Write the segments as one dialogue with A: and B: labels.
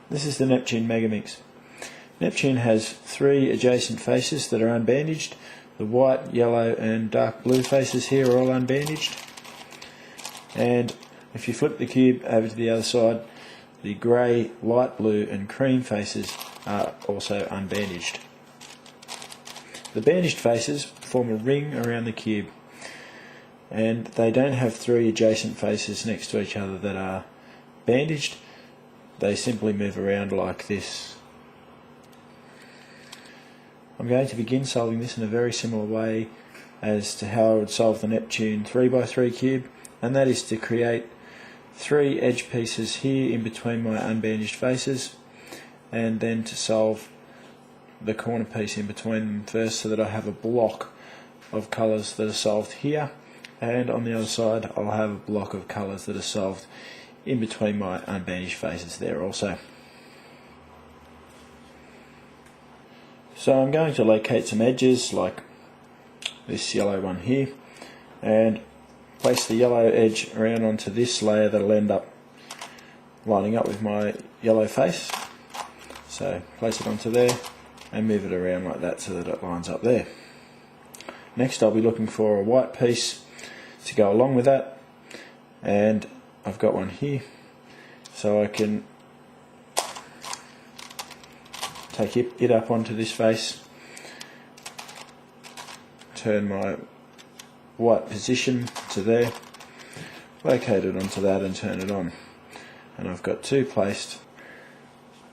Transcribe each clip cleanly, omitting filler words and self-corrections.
A: This is the Neptune Megaminx. Neptune has 3 adjacent faces that are unbandaged. The white, yellow and dark blue faces here are all unbandaged. And if you flip the cube over to the other side, the grey, light blue and cream faces are also unbandaged. The bandaged faces form a ring around the cube, and they don't have 3 adjacent faces next to each other that are bandaged. They simply move around like this. I'm going to begin solving this in a very similar way as to how I would solve the Neptune 3x3 cube, and that is to create 3 edge pieces here in between my unbandaged faces, and then to solve the corner piece in between them first, so that I have a block of colours that are solved here, and on the other side I'll have a block of colours that are solved in between my unbandaged faces there also. So I'm going to locate some edges like this yellow one here, and place the yellow edge around onto this layer that'll end up lining up with my yellow face. So place it onto there and move it around like that so that it lines up there. Next I'll be looking for a white piece to go along with that, and I've got one here, so I can take it up onto this face, turn my white position to there, locate it onto that and turn it on, and I've got 2 placed.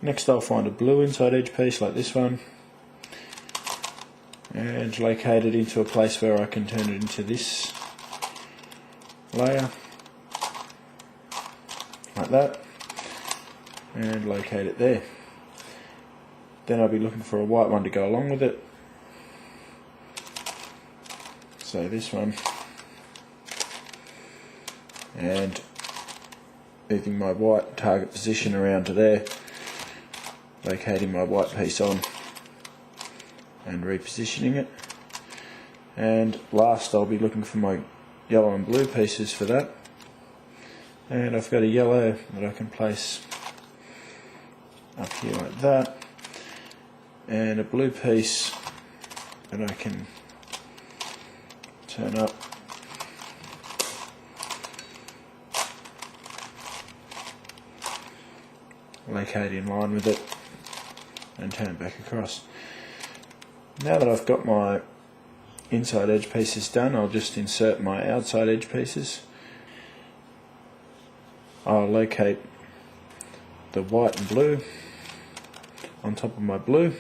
A: Next I'll find a blue inside edge piece like this one and locate it into a place where I can turn it into this layer like that, and locate it there. Then I'll be looking for a white one to go along with it, so this one, and moving my white target position around to there, locating my white piece on and repositioning it. And last I'll be looking for my yellow and blue pieces for that, and I've got a yellow that I can place up here like that, and a blue piece that I can turn up locate in line with it and turn it back across. Now that I've got my inside edge pieces done, I'll just insert my outside edge pieces. I'll locate the white and blue on top of my blue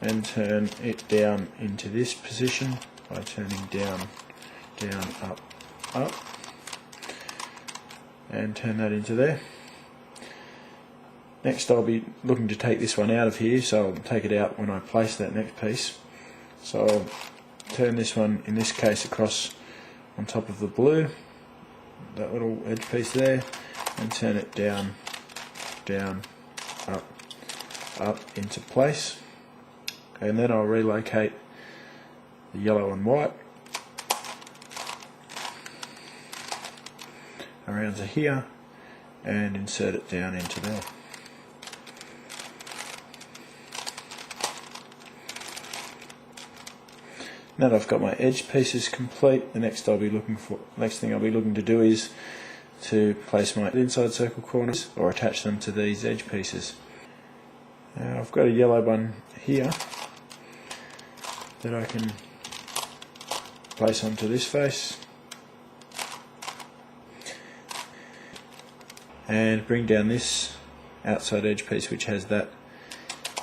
A: and turn it down into this position by turning down, down, up, up, and turn that into there. Next I'll be looking to take this one out of here, so I'll take it out when I place that next piece. So I'll turn this one, in this case, across on top of the blue, that little edge piece there, and turn it down, down, up, up into place. And then I'll relocate the yellow and white around to here and insert it down into there. Now that I've got my edge pieces complete, the next thing I'll be looking to do is to place my inside circle corners or attach them to these edge pieces. Now I've got a yellow one here that I can place onto this face and bring down this outside edge piece which has that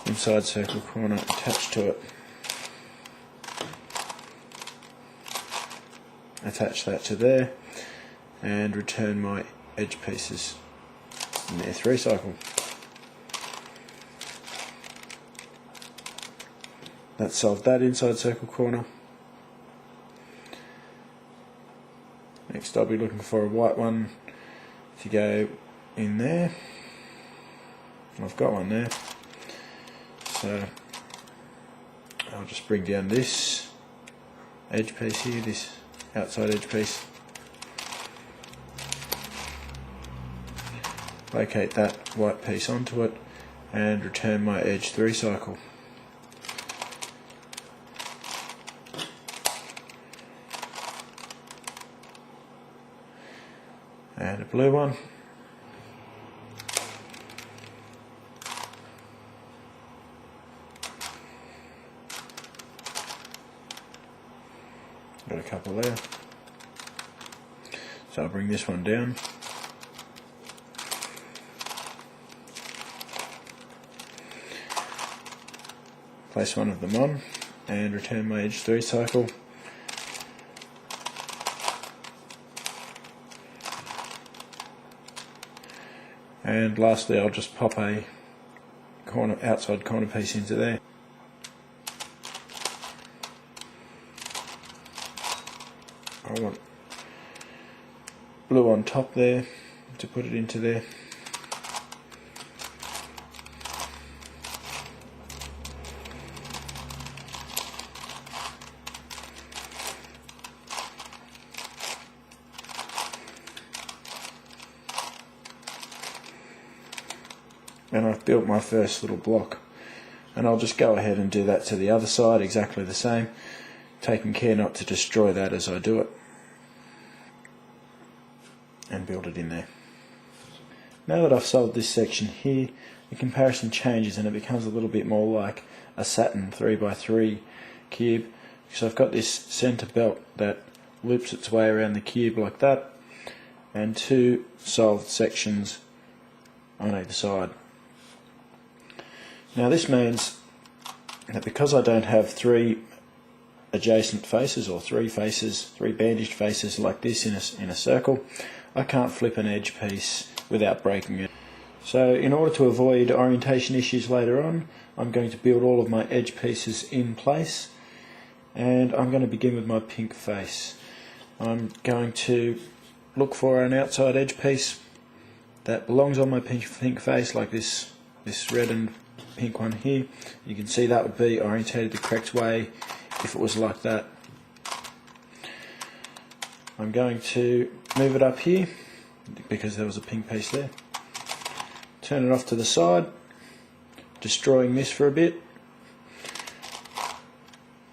A: inside circle corner attached to it. Attach that to there and return my edge pieces in their 3 cycle. That's solved that inside circle corner. Next I'll be looking for a white one to go in there. I've got one there, so I'll just bring down this edge piece here, this outside edge piece, locate that white piece onto it and return my edge 3 cycle. And a blue one. Got a couple there. So I'll bring this one down. Place one of them on and return my edge 3 cycle. And lastly, I'll just pop a outside corner piece into there. I want blue on top there to put it into there. And I've built my first little block, and I'll just go ahead and do that to the other side exactly the same, taking care not to destroy that as I do it, and build it in there. Now that I've solved this section here, the comparison changes and it becomes a little bit more like a Saturn 3x3 cube, because I've got this centre belt that loops its way around the cube like that, and 2 solved sections on either side. Now this means that because I don't have 3 adjacent faces, or 3 bandaged faces like this in a circle, I can't flip an edge piece without breaking it. So in order to avoid orientation issues later on, I'm going to build all of my edge pieces in place, and I'm going to begin with my pink face. I'm going to look for an outside edge piece that belongs on my pink face, like this red and pink one here. You can see that would be orientated the correct way if it was like that. I'm going to move it up here because there was a pink piece there. Turn it off to the side, destroying this for a bit.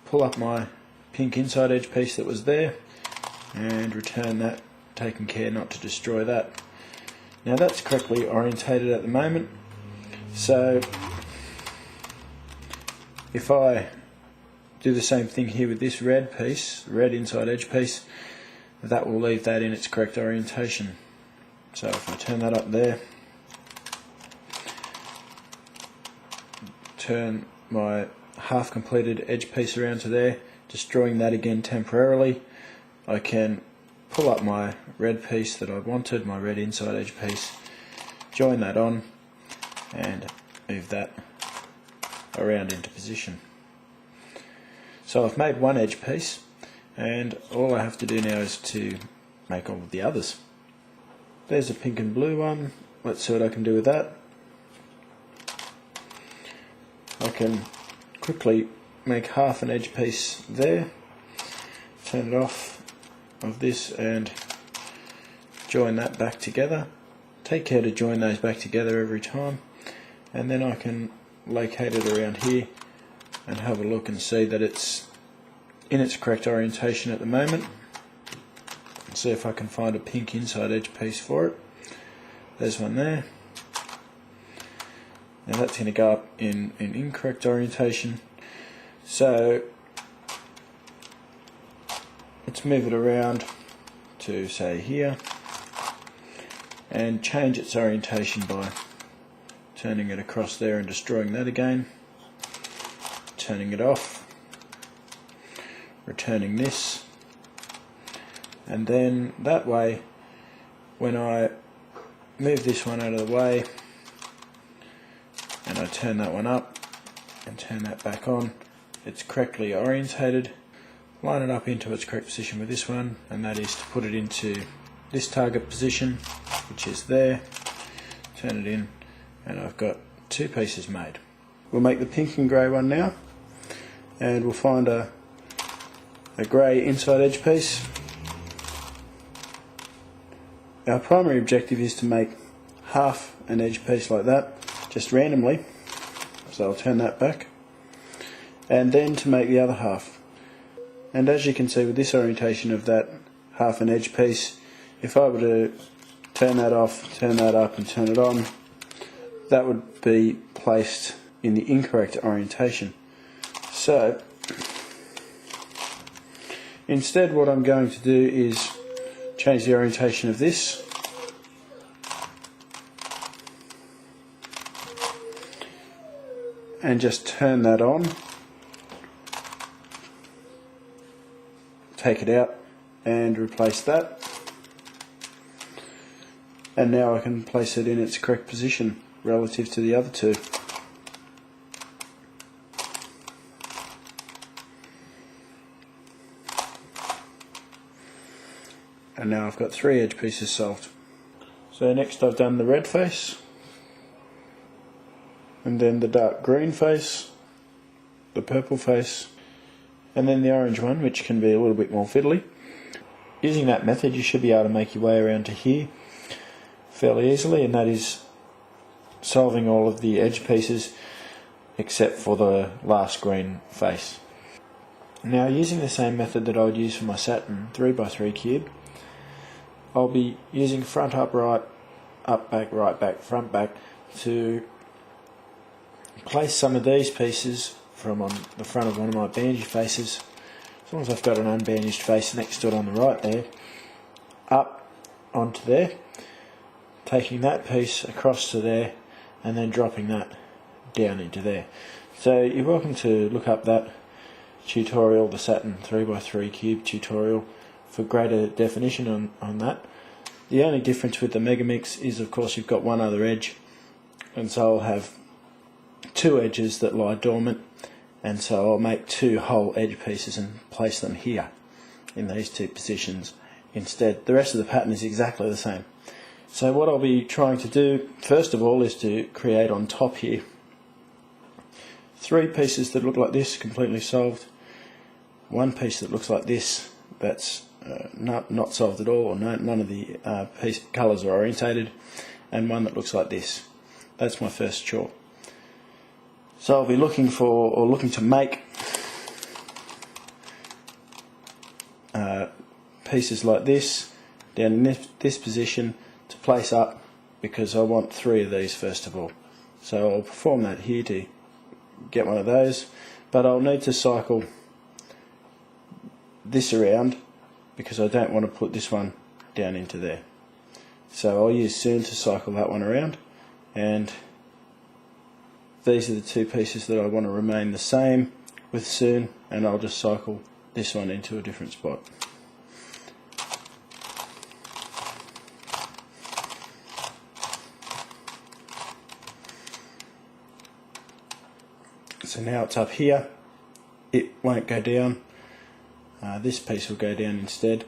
A: Pull up my pink inside edge piece that was there and return that, taking care not to destroy that. Now that's correctly orientated at the moment, so if I do the same thing here with this red piece, red inside edge piece, that will leave that in its correct orientation. So if I turn that up there, turn my half completed edge piece around to there, destroying that again temporarily, I can pull up my red piece that I wanted, my red inside edge piece, join that on and move that around into position. So I've made one edge piece, and all I have to do now is to make all of the others. There's a pink and blue one. Let's see what I can do with that. I can quickly make half an edge piece there, turn it off of this and join that back together. Take care to join those back together every time, and then I can locate it around here and have a look and see that it's in its correct orientation at the moment. See if I can find a pink inside edge piece for it. There's one there. Now that's going to go up in incorrect orientation, so let's move it around to say here and change its orientation by turning it across there and destroying that again, turning it off, returning this, and then that way when I move this one out of the way and I turn that one up and turn that back on, it's correctly orientated. Line it up into its correct position with this one, and that is to put it into this target position, which is there, turn it in, and I've got 2 pieces made. We'll make the pink and grey one now, and we'll find a grey inside edge piece. Our primary objective is to make half an edge piece like that, just randomly. So I'll turn that back. And then to make the other half. And as you can see with this orientation of that half an edge piece, if I were to turn that off, turn that up and turn it on, that would be placed in the incorrect orientation. So instead what I'm going to do is change the orientation of this and just turn that on, take it out and replace that, and now I can place it in its correct position relative to the other two. And now I've got 3 edge pieces solved. So next I've done the red face, and then the dark green face, the purple face, and then the orange one, which can be a little bit more fiddly. Using that method you should be able to make your way around to here fairly easily, and that is solving all of the edge pieces except for the last green face. Now, using the same method that I would use for my Saturn 3x3 cube, I'll be using front up right back, front back to place some of these pieces from on the front of one of my bandaged faces, as long as I've got an unbandaged face next to it on the right there, up onto there, taking that piece across to there and then dropping that down into there. So you're welcome to look up that tutorial, the Saturn 3x3 cube tutorial, for greater definition on that. The only difference with the Megaminx is, of course, you've got one other edge, and so I'll have 2 edges that lie dormant, and so I'll make 2 whole edge pieces and place them here in these 2 positions instead. The rest of the pattern is exactly the same. So what I'll be trying to do first of all is to create on top here 3 pieces that look like this, completely solved, 1 piece that looks like this, that's not solved at all, or none of the colours are orientated, and 1 that looks like this. That's my first chalk. So I'll be looking to make pieces like this down in this position to place up, because I want 3 of these first of all. So I'll perform that here to get one of those, but I'll need to cycle this around because I don't want to put this one down into there. So I'll use soon to cycle that one around, and these are the 2 pieces that I want to remain the same with soon, and I'll just cycle this one into a different spot. So now it's up here, it won't go down, this piece will go down instead.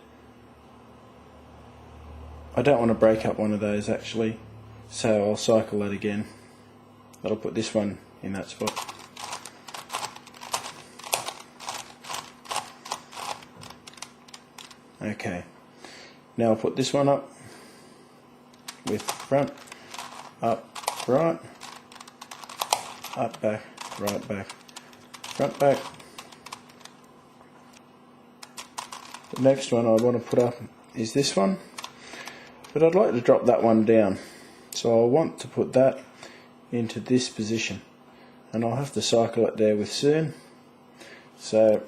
A: I don't want to break up one of those actually, so I'll cycle that again. That'll put this one in that spot. Okay, now I'll put this one up with front, up, right, up, back, right, back, front, back. The next one I want to put up is this one, but I'd like to drop that one down, so I'll want to put that into this position, and I'll have to cycle it there with soon. So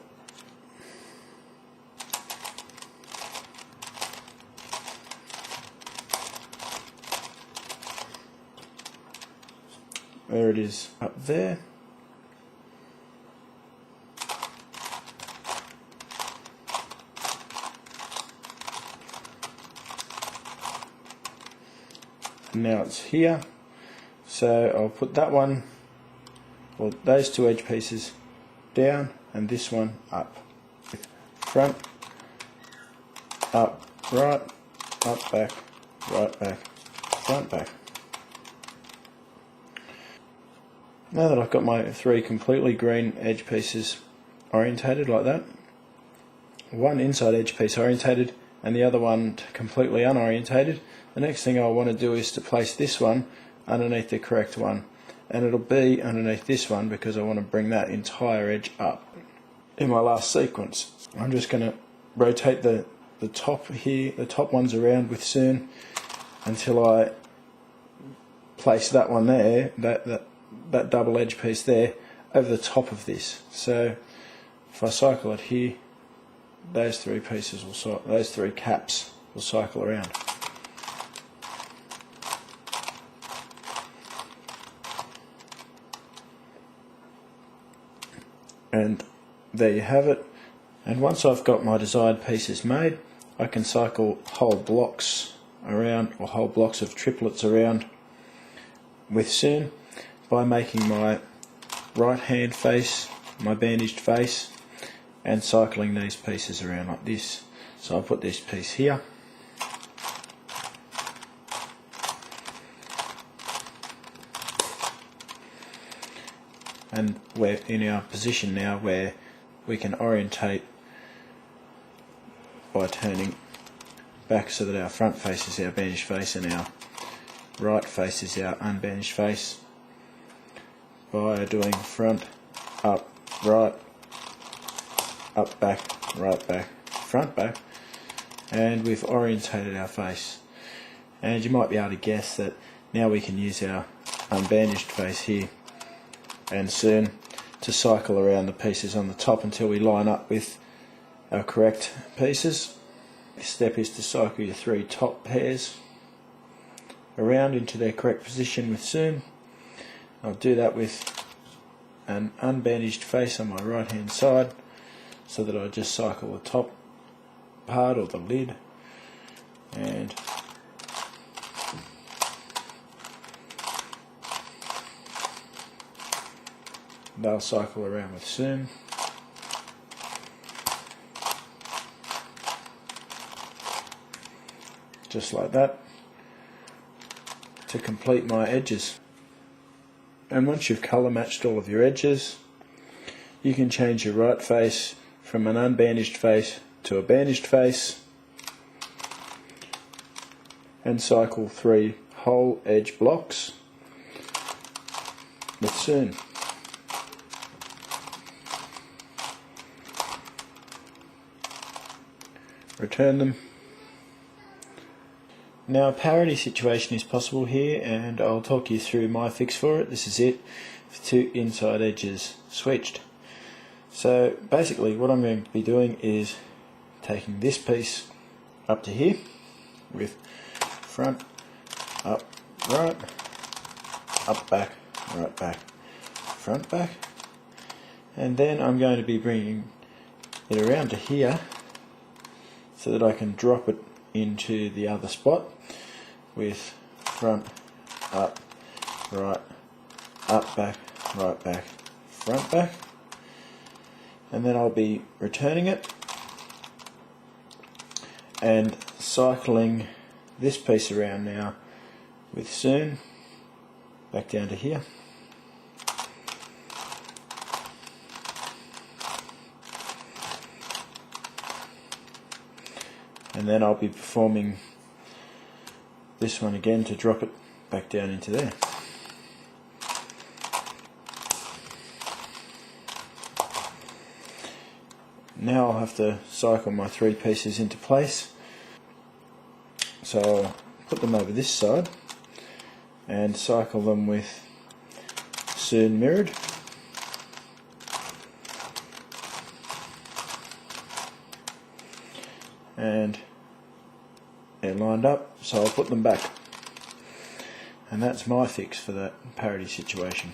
A: there it is up there. Now it's here, so I'll put that one, or those 2 edge pieces down, and this one up. Front, up, right, up, back, right, back, front, back. Now that I've got my 3 completely green edge pieces orientated like that, 1 inside edge piece orientated and the other one completely unorientated, the next thing I want to do is to place this one underneath the correct one, and it'll be underneath this one because I want to bring that entire edge up. In my last sequence, I'm just going to rotate the top here, the top ones around with CERN until I place that one there, that double edge piece there, over the top of this. So if I cycle it here, those three pieces will, those three caps will cycle around. And there you have it. And once I've got my desired pieces made, I can cycle whole blocks around, or whole blocks of triplets around with CERN by making my right hand face, my bandaged face, and cycling these pieces around like this. So I'll put this piece here, and we're in our position now where we can orientate by turning back so that our front face is our bandaged face and our right face is our unbandaged face, by doing front, up, right, up, back, right, back, front, back, and we've orientated our face. And you might be able to guess that now we can use our unbandaged face here and CERN to cycle around the pieces on the top until we line up with our correct pieces. Next step is to cycle your three top pairs around into their correct position with CERN. I'll do that with an unbandaged face on my right hand side, so that I just cycle the top part or the lid, and they'll cycle around with CERN. Just like that, to complete my edges. And once you've colour matched all of your edges, you can change your right face from an unbandaged face to a bandaged face and cycle three whole edge blocks with CERN. Return them. Now a parity situation is possible here, and I'll talk you through my fix for it. This is it, two inside edges switched. So basically what I'm going to be doing is taking this piece up to here with front, up, right, up, back, right, back, front, back, and then I'm going to be bringing it around to here so that I can drop it into the other spot with front, up, right, up, back, right, back, front, back, and then I'll be returning it and cycling this piece around now with CERN back down to here. And then I'll be performing this one again to drop it back down into there. Now I'll have to cycle my three pieces into place. So I'll put them over this side and cycle them with CERN mirrored. And they're lined up, so I'll put them back. And that's my fix for that parity situation.